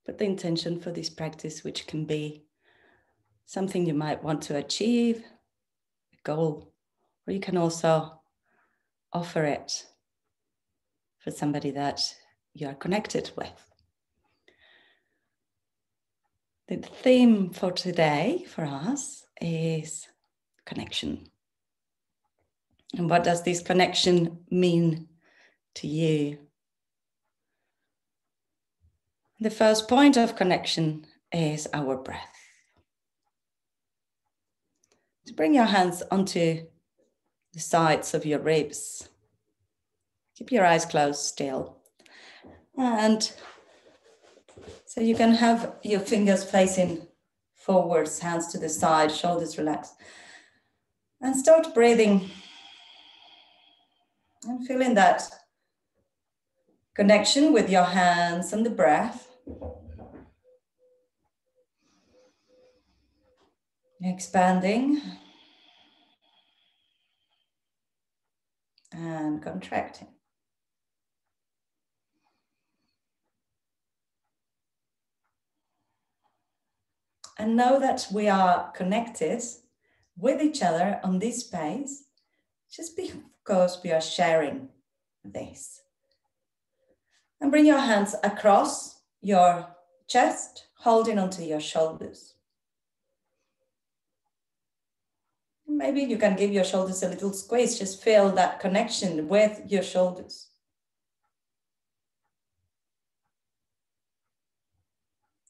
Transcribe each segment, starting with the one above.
Put the intention for this practice, which can be something you might want to achieve, a goal, or you can also offer it for somebody that you are connected with. The theme for today for us is connection. And what does this connection mean to you? The first point of connection is our breath. So bring your hands onto the sides of your ribs. Keep your eyes closed still. And so you can have your fingers facing forwards, hands to the side, shoulders relaxed. And start breathing and feeling that connection with your hands and the breath. Expanding and contracting. And know that we are connected with each other on this space just because we are sharing this. And bring your hands across your chest, holding onto your shoulders. Maybe you can give your shoulders a little squeeze, just feel that connection with your shoulders.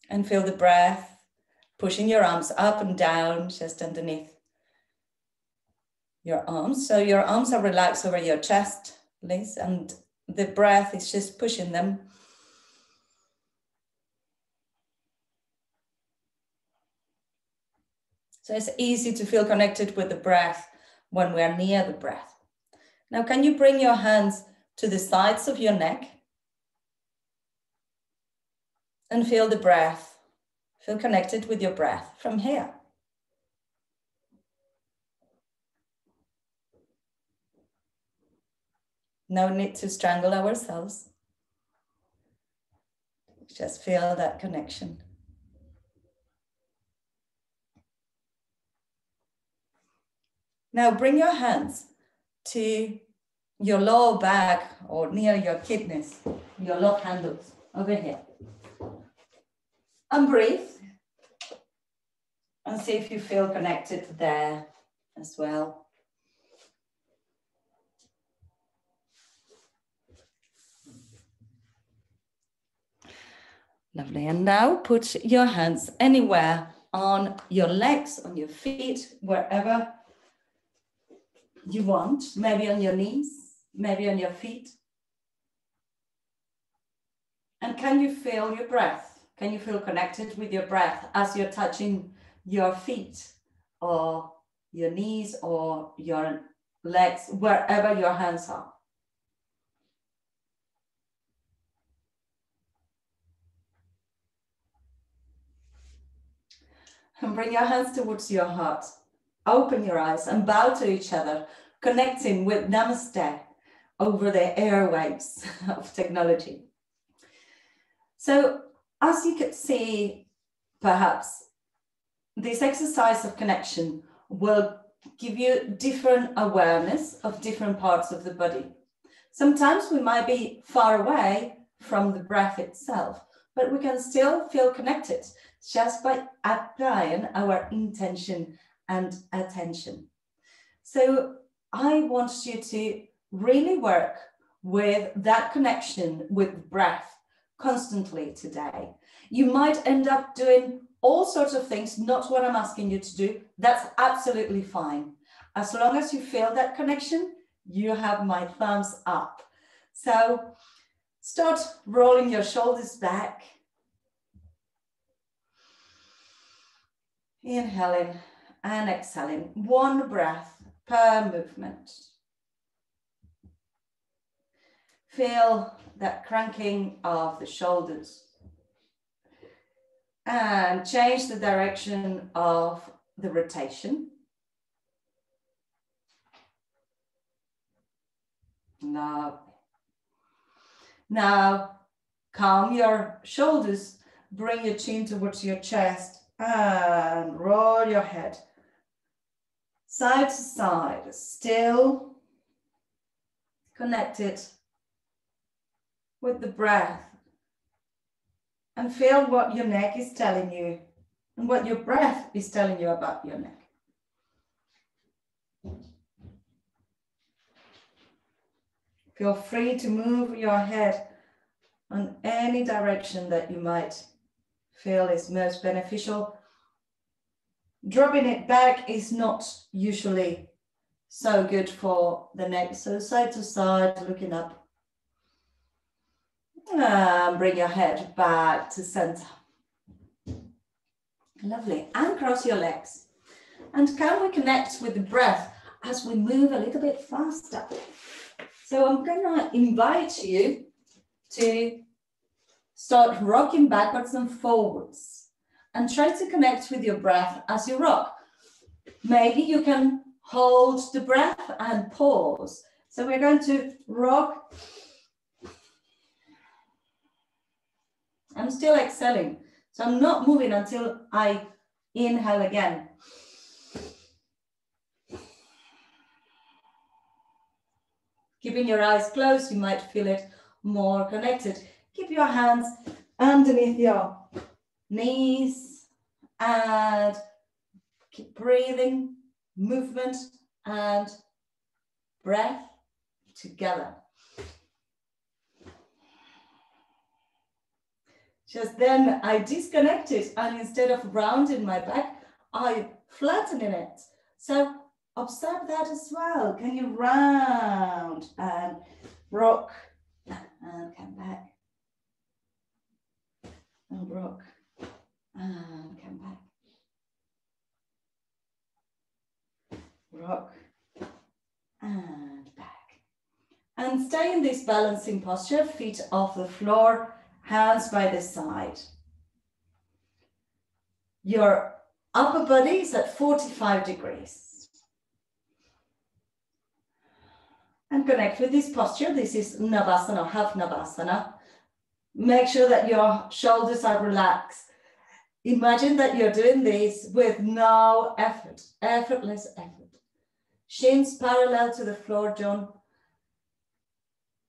And feel the breath pushing your arms up and down, just underneath your arms. So your arms are relaxed over your chest, Liz, and the breath is just pushing them. So it's easy to feel connected with the breath when we are near the breath. Now, can you bring your hands to the sides of your neck and feel the breath? Feel connected with your breath from here. No need to strangle ourselves. Just feel that connection. Now bring your hands to your lower back or near your kidneys, your love handles over here. And breathe. And see if you feel connected there as well. Lovely. And now put your hands anywhere on your legs, on your feet, wherever you want. Maybe on your knees, maybe on your feet. And can you feel your breath? Can you feel connected with your breath as you're touching your feet or your knees or your legs, wherever your hands are? And bring your hands towards your heart. Open your eyes and bow to each other, connecting with Namaste over the airwaves of technology. So as you could see, perhaps this exercise of connection will give you different awareness of different parts of the body. Sometimes we might be far away from the breath itself, but we can still feel connected just by applying our intention and attention. So I want you to really work with that connection with breath constantly today. You might end up doing all sorts of things, not what I'm asking you to do. That's absolutely fine. As long as you feel that connection, you have my thumbs up. So start rolling your shoulders back. Inhaling and exhaling, one breath per movement. Feel that cranking of the shoulders. And change the direction of the rotation. Now calm your shoulders bring your chin towards your chest and roll your head side to side, still connected with the breath, and feel what your neck is telling you and what your breath is telling you about your neck. Feel free to move your head in any direction that you might feel is most beneficial. Dropping it back is not usually so good for the neck. So side to side, looking up. And bring your head back to center. Lovely. And cross your legs. And can we connect with the breath as we move a little bit faster? So I'm going to invite you to start rocking backwards and forwards and try to connect with your breath as you rock. Maybe you can hold the breath and pause. So we're going to rock. I'm still exhaling, so I'm not moving until I inhale again. Keeping your eyes closed, you might feel it more connected. Keep your hands underneath your knees and keep breathing, movement and breath together. Just then I disconnected, and instead of rounding my back, I flattening it. So observe that as well. Can you round and rock and come back and rock and come back. Rock and back. And stay in this balancing posture, feet off the floor, hands by the side. Your upper body is at 45 degrees. And connect with this posture. This is Navasana, half Navasana. Make sure that your shoulders are relaxed. Imagine that you're doing this with no effort, effortless effort. Shins parallel to the floor, John.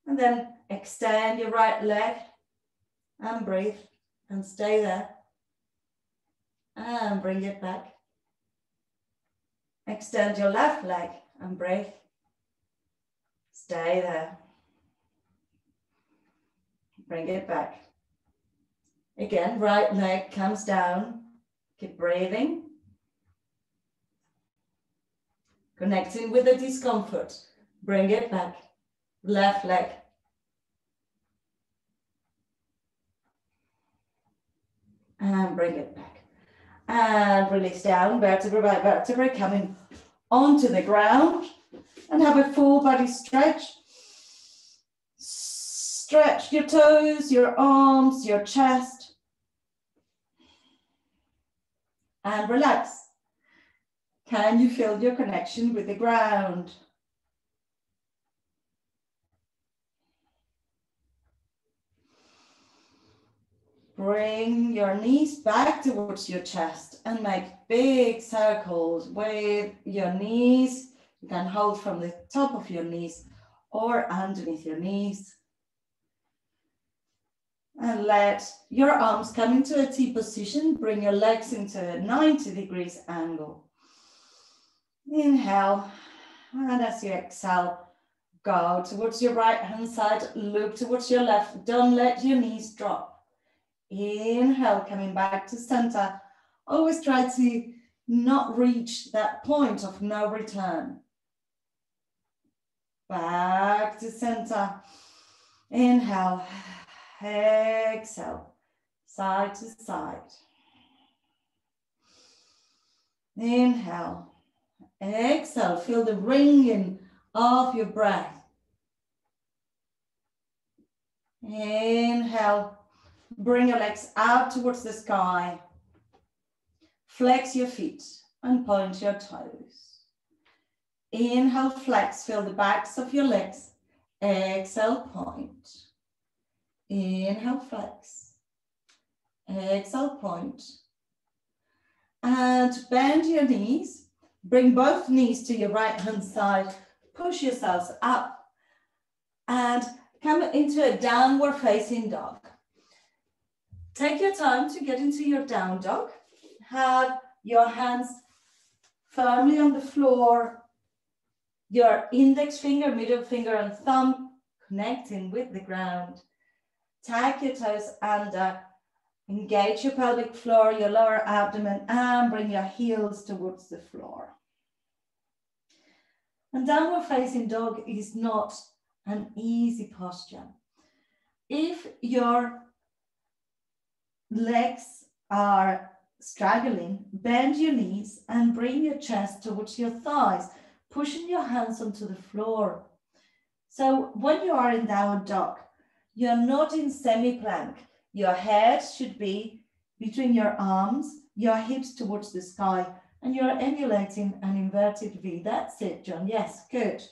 And then extend your right leg and breathe and stay there. And bring it back. Extend your left leg and breathe. Stay there. Bring it back. Again, right leg comes down. Keep breathing. Connecting with the discomfort. Bring it back. Left leg. And bring it back. And release down, vertebra by vertebra, coming onto the ground. And have a full body stretch. Stretch your toes, your arms, your chest. And relax. Can you feel your connection with the ground? Bring your knees back towards your chest and make big circles with your knees. You can hold from the top of your knees or underneath your knees. And let your arms come into a T position. Bring your legs into a 90 degrees angle. Inhale. And as you exhale, go towards your right hand side. Look towards your left. Don't let your knees drop. Inhale, coming back to center. Always try to not reach that point of no return. Back to center. Inhale. Exhale. Side to side. Inhale. Exhale. Feel the ringing of your breath. Inhale. Bring your legs out towards the sky. Flex your feet and point your toes. Inhale, flex, feel the backs of your legs. Exhale, point. Inhale, flex. Exhale, point. And bend your knees. Bring both knees to your right hand side. Push yourselves up and come into a downward facing dog. Take your time to get into your down dog. Have your hands firmly on the floor. Your index finger, middle finger and thumb connecting with the ground. Tag your toes under. Engage your pelvic floor, your lower abdomen, and bring your heels towards the floor. And downward facing dog is not an easy posture. If your legs are straggling, bend your knees and bring your chest towards your thighs, pushing your hands onto the floor. So when you are in downward dog, you're not in semi-plank. Your head should be between your arms, your hips towards the sky, and you're emulating an inverted V. That's it, John. Yes, good.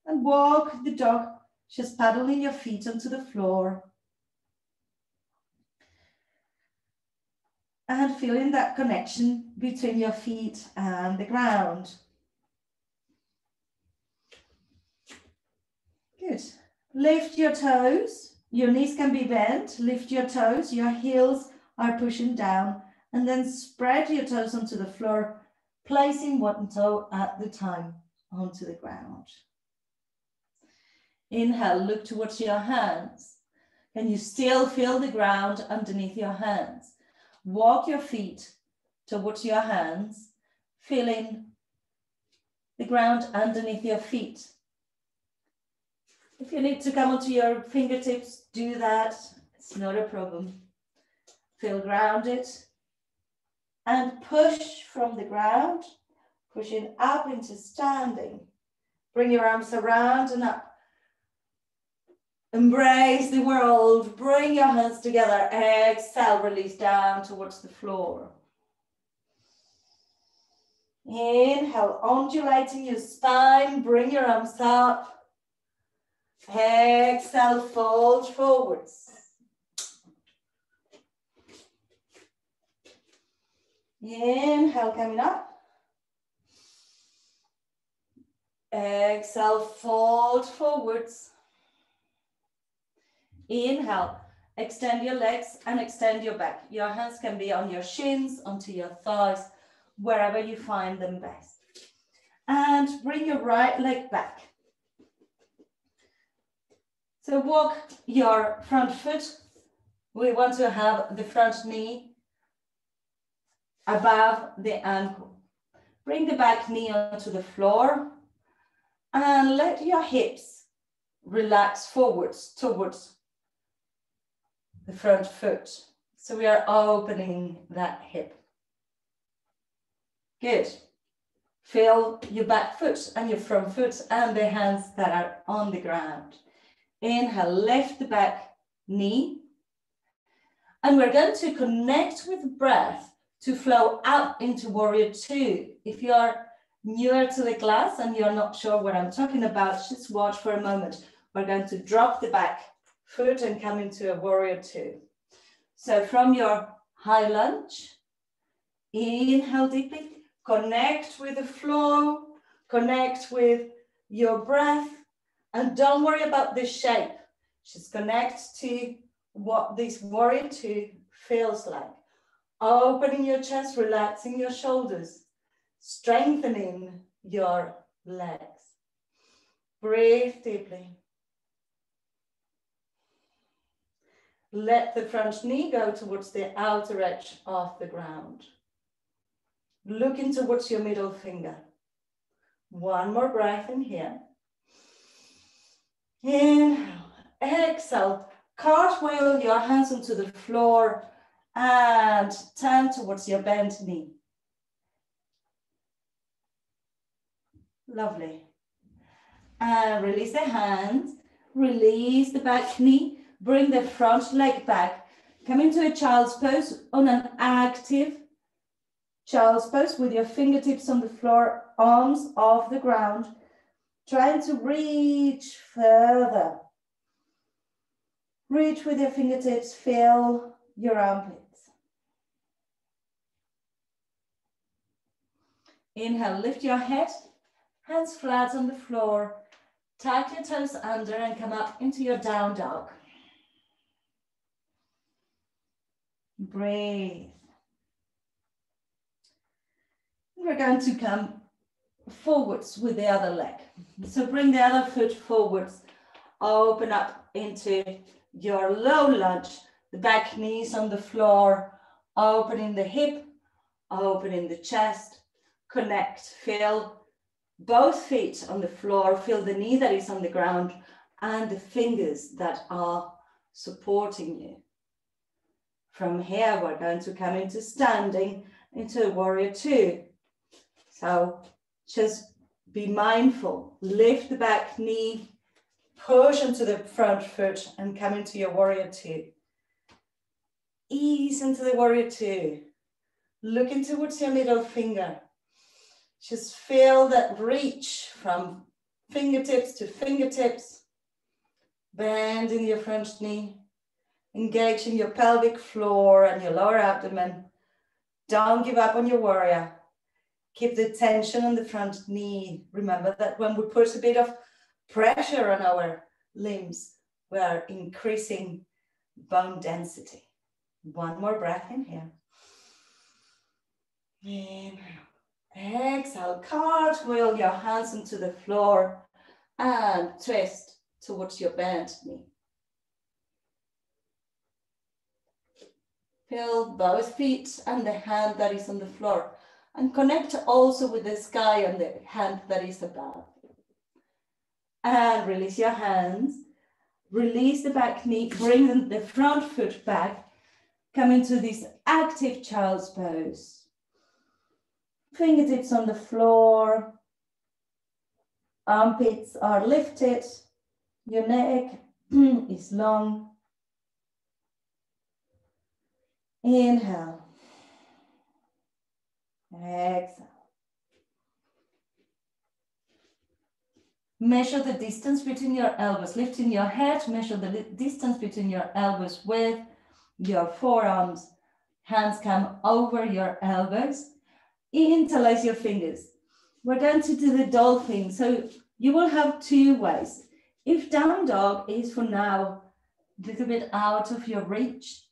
And walk the dog, just paddling your feet onto the floor. And feeling that connection between your feet and the ground. Good. Lift your toes. Your knees can be bent. Lift your toes. Your heels are pushing down. And then spread your toes onto the floor, placing one toe at the time onto the ground. Inhale, look towards your hands. Can you still feel the ground underneath your hands? Walk your feet towards your hands, feeling the ground underneath your feet. If you need to come onto your fingertips, do that. It's not a problem. Feel grounded and push from the ground, pushing up into standing. Bring your arms around and up. Embrace the world. Bring your hands together. Exhale, release down towards the floor. Inhale, undulating your spine. Bring your arms up. Exhale, fold forwards. Inhale, coming up. Exhale, fold forwards. Inhale, extend your legs and extend your back. Your hands can be on your shins, onto your thighs, wherever you find them best. And bring your right leg back. So walk your front foot. We want to have the front knee above the ankle. Bring the back knee onto the floor and let your hips relax forwards towards the front foot. So we are opening that hip. Good. Feel your back foot and your front foot and the hands that are on the ground. Inhale, lift the back knee. And we're going to connect with breath to flow out into warrior two. If you're newer to the class and you're not sure what I'm talking about, just watch for a moment. We're going to drop the back foot and come into a warrior two. So from your high lunge, inhale deeply, connect with the flow, connect with your breath, and don't worry about the shape. Just connect to what this warrior two feels like. Opening your chest, relaxing your shoulders, strengthening your legs. Breathe deeply. Let the front knee go towards the outer edge of the ground. Looking towards your middle finger. One more breath in here. Inhale, exhale, cartwheel your hands onto the floor and turn towards your bent knee. Lovely. And release the hands, release the back knee, bring the front leg back. Come into a child's pose on an active child's pose with your fingertips on the floor, arms off the ground, trying to reach further. Reach with your fingertips, feel your armpits. Inhale, lift your head, hands flat on the floor. Tuck your toes under and come up into your down dog. Breathe. We're going to come forwards with the other leg. So bring the other foot forwards. Open up into your low lunge. The back knees on the floor. Opening the hip. Opening the chest. Connect. Feel both feet on the floor. Feel the knee that is on the ground and the fingers that are supporting you. From here, we're going to come into standing, into warrior two. So just be mindful. Lift the back knee, push into the front foot and come into your warrior two. Ease into the warrior two. Looking towards your middle finger. Just feel that reach from fingertips to fingertips. Bending your front knee. Engaging your pelvic floor and your lower abdomen. Don't give up on your warrior. Keep the tension on the front knee. Remember that when we put a bit of pressure on our limbs, we are increasing bone density. One more breath in here. Inhale. Exhale. Cartwheel your hands into the floor and twist towards your bent knee. Feel both feet and the hand that is on the floor. And connect also with the sky and the hand that is above. And release your hands. Release the back knee. Bring the front foot back. Come into this active child's pose. Fingertips on the floor. Armpits are lifted. Your neck is long. Inhale. Exhale. Measure the distance between your elbows. Lifting your head, measure the distance between your elbows with your forearms. Hands come over your elbows. Interlace your fingers. We're going to do the dolphin. So you will have two ways. If down dog is for now a little bit out of your reach,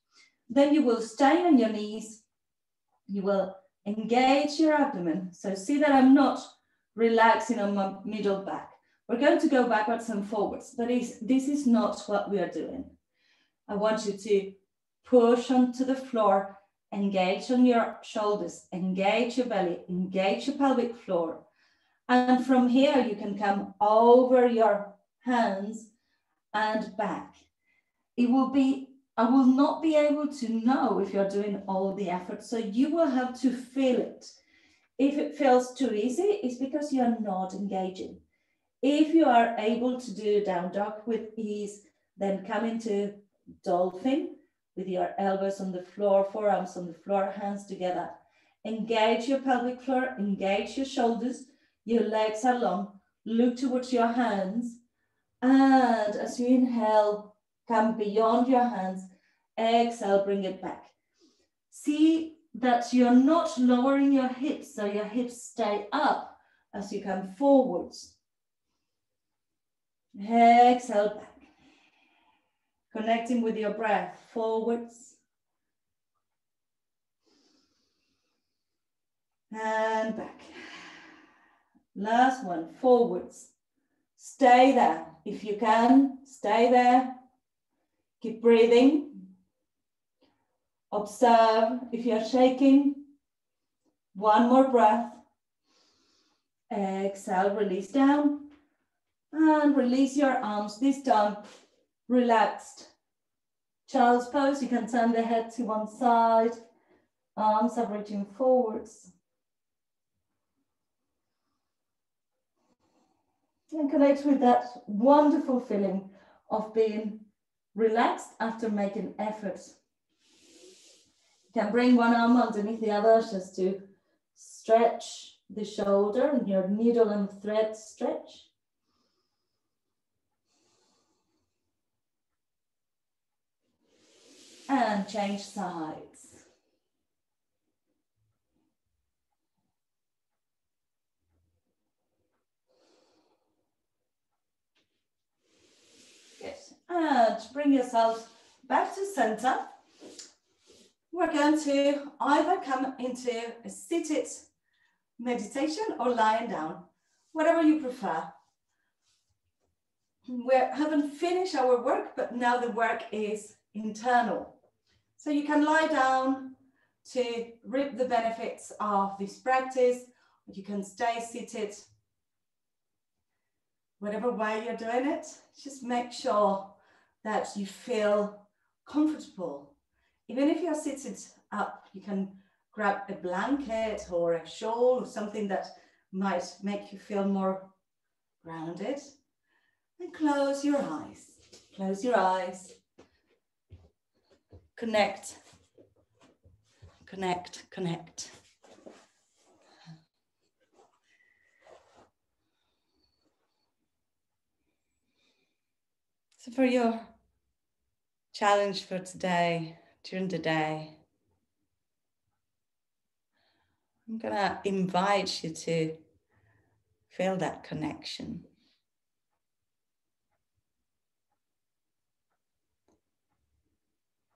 then you will stay on your knees. You will engage your abdomen. So see that I'm not relaxing on my middle back. We're going to go backwards and forwards, but this is not what we are doing. I want you to push onto the floor, engage on your shoulders, engage your belly, engage your pelvic floor. And from here, you can come over your hands and back. I will not be able to know if you're doing all the effort, so you will have to feel it. If it feels too easy, it's because you're not engaging. If you are able to do down dog with ease, then come into dolphin with your elbows on the floor, forearms on the floor, hands together. Engage your pelvic floor, engage your shoulders, your legs are long, look towards your hands, and as you inhale, come beyond your hands. Exhale, bring it back. See that you're not lowering your hips, so your hips stay up as you come forwards. Exhale back. Connecting with your breath, forwards. And back. Last one, forwards. Stay there. If you can, stay there. Keep breathing. Observe if you're shaking. One more breath. Exhale, release down. And release your arms. This time, relaxed. Child's pose. You can turn the head to one side. Arms are reaching forwards. And connect with that wonderful feeling of being relaxed after making effort. You can bring one arm underneath the other just to stretch the shoulder and your needle and thread stretch. And change sides. And bring yourself back to center. We're going to either come into a seated meditation or lying down, whatever you prefer. We haven't finished our work, but now the work is internal. So you can lie down to reap the benefits of this practice, or you can stay seated. Whatever way you're doing it, just make sure that you feel comfortable. Even if you're seated up, you can grab a blanket or a shawl or something that might make you feel more grounded. And close your eyes. Close your eyes. Connect. Connect, connect. So for your challenge for today, during the day, I'm going to invite you to feel that connection.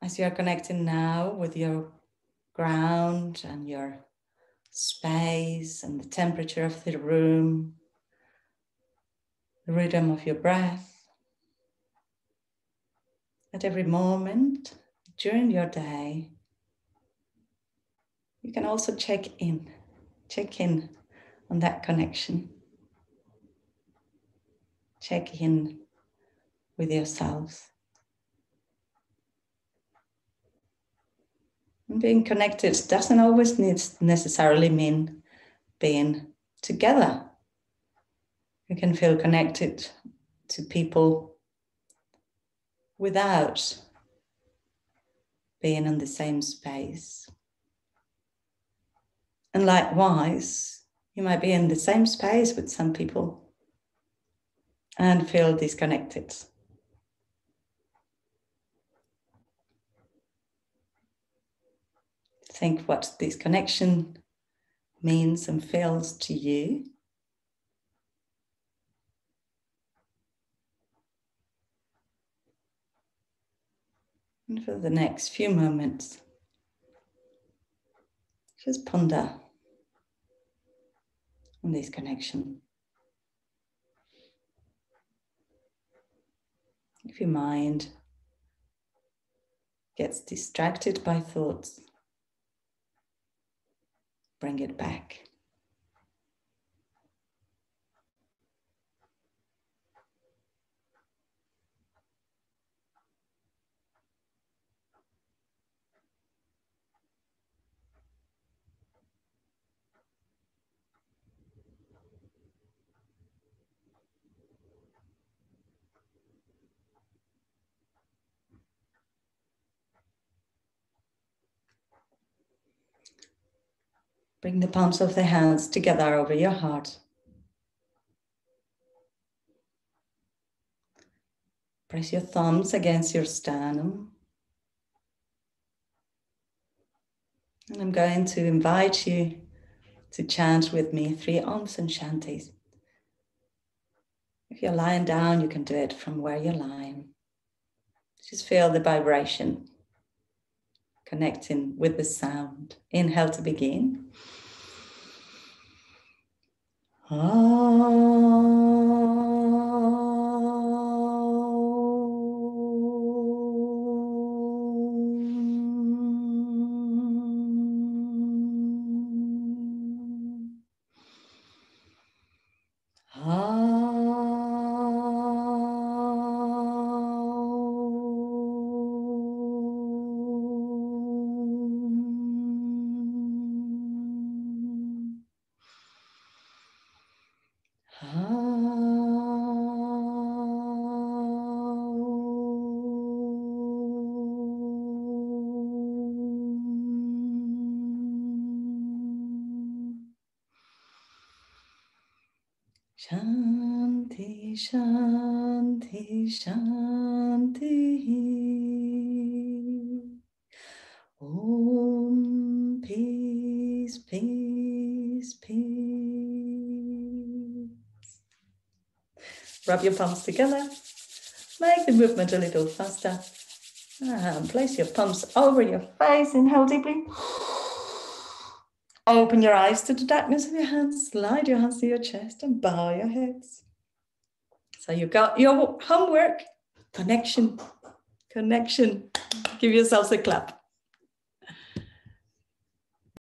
As you are connecting now with your ground and your space and the temperature of the room, the rhythm of your breath, at every moment during your day, you can also check in on that connection. Check in with yourselves. And being connected doesn't always necessarily mean being together. You can feel connected to people without being in the same space. And likewise, you might be in the same space with some people and feel disconnected. Think what this connection means and feels to you. And for the next few moments, just ponder on this connection. If your mind gets distracted by thoughts, bring it back. Bring the palms of the hands together over your heart. Press your thumbs against your sternum. And I'm going to invite you to chant with me 3 Oms and Shantis. If you're lying down, you can do it from where you're lying. Just feel the vibration, connecting with the sound. Inhale to begin. Shanti, Shanti, Shanti. Om, peace, peace, peace. Rub your palms together. Make the movement a little faster. And place your palms over your face. Inhale deeply. Open your eyes to the darkness of your hands. Slide your hands to your chest and bow your heads. So you got your homework. Connection. Connection. Give yourselves a clap.